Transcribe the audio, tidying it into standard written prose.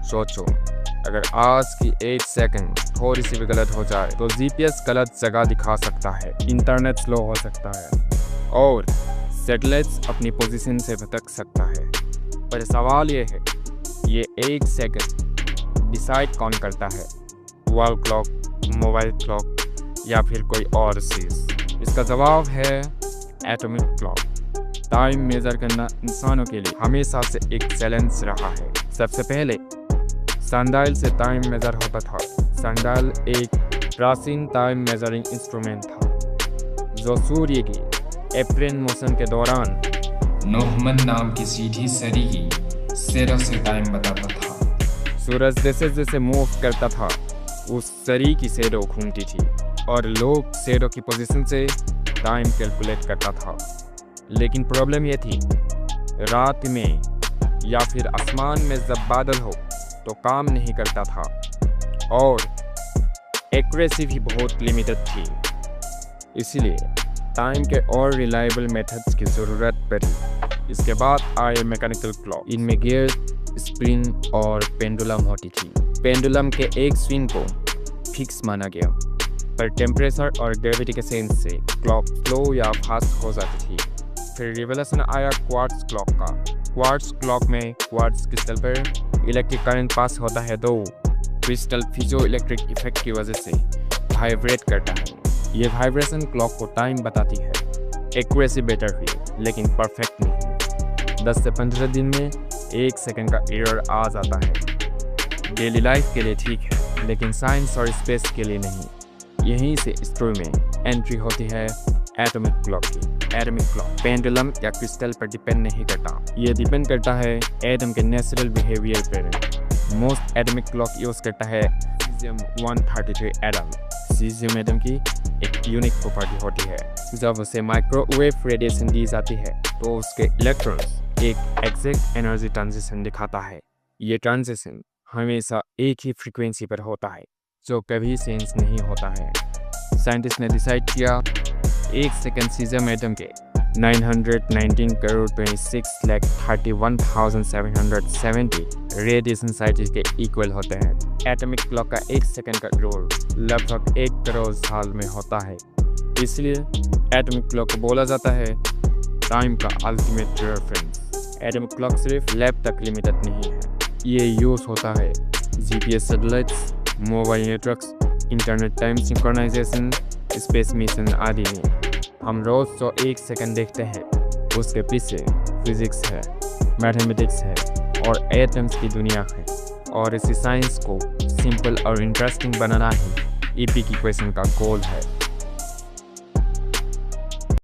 सोचो, अगर आज की 1 सेकंड थोड़ी सी भी गलत हो जाए तो जीपीएस गलत जगह दिखा सकता है, इंटरनेट स्लो हो सकता है और सैटेलाइट्स अपनी पोजीशन से भटक सकता है। पर सवाल ये है, ये 1 सेकंड डिसाइड कौन करता है? वॉल क्लॉक, मोबाइल क्लॉक या फिर कोई और चीज़? इसका जवाब है एटॉमिक क्लॉक। टाइम मेजर करना इंसानों के लिए हमेशा से एक चैलेंज रहा है। सबसे पहले सनडायल से टाइम मेजर होता था। सनडायल एक प्राचीन टाइम मेजरिंग इंस्ट्रूमेंट था जो सूर्य की एप्रिल मौसम के दौरान नोहमन नाम की सीधी सरी की सेरों से टाइम बताता था। सूरज जैसे जैसे मूव करता था उस सरी की शैडो घूमती थी और लोग शैडो की पोजीशन से टाइम कैलकुलेट करता था। लेकिन प्रॉब्लम ये थी, रात में या फिर आसमान में जब बादल हो तो काम नहीं करता था और एक्यूरेसी भी बहुत लिमिटेड थी। इसलिए टाइम के और रिलायबल मेथड्स की ज़रूरत पड़ी। इसके बाद आए मैकेनिकल क्लॉक। इनमें गियर, स्प्रिंग और पेंडुलम होती थी। पेंडुलम के एक स्विंग को फिक्स माना गया, पर टेम्परेचर और ग्रेविटी के सेंस से क्लॉक स्लो या फास्ट हो जाती थी। फिर रिवोल्यूशन आया क्वार्ट्ज क्लॉक का। क्वार्ट्ज क्लॉक में क्वार्ट्ज क्रिस्टल पर इलेक्ट्रिक करंट पास होता है तो क्रिस्टल पीजो इलेक्ट्रिक इफेक्ट की वजह से वाइब्रेट करता है। ये वाइब्रेशन क्लॉक को टाइम बताती है। एक्यूरेसी बेटर हुई लेकिन परफेक्ट नहीं। 10 से 15 दिन में 1 सेकंड का एरर आ जाता है। डेली लाइफ के लिए ठीक है लेकिन साइंस और स्पेस के लिए नहीं। यहीं से स्टोरी में एंट्री होती है एटॉमिक क्लॉक की। एटॉमिक क्लॉक पेंडुलम या क्रिस्टल पर डिपेंड नहीं करता। ये डिपेंड करता है एटम के नेचुरल बिहेवियर पर। मोस्ट एटॉमिक क्लॉक यूज करता है सीजियम 133 एटम। सीजियम एटम की एक यूनिक प्रॉपर्टी होती है, जब उसे माइक्रोवेव रेडिएशन दी जाती है तो उसके इलेक्ट्रॉन्स एक एग्जैक्ट एनर्जी ट्रांजिशन दिखाता है। ये ट्रांजिशन हमेशा एक ही फ्रीक्वेंसी पर होता है जो कभी चेंज नहीं होता है। साइंटिस्ट ने डिसाइड किया 1 सेकेंड सीजियम एटम के 919 करोड़ 26 लाख 31,770 रेडिएशन साइकिल के इक्वल होते हैं। एटॉमिक क्लॉक का 1 सेकेंड का रोल लगभग 1 करोड़ साल में होता है। इसलिए एटॉमिक क्लॉक को बोला जाता है टाइम का अल्टीमेट रेफरेंस। एटॉमिक क्लॉक सिर्फ लैब तक लिमिटेड नहीं है, ये यूज होता है GPS satellites, mobile networks, internet time synchronisation, space mission आदि में। हम रोज जो 1 सेकंड देखते हैं उसके पीछे फिजिक्स है, मैथमेटिक्स है और एटम्स की दुनिया है। और इसी साइंस को सिंपल और इंटरेस्टिंग बनाना ही ईपी की क्वेश्चन का गोल है।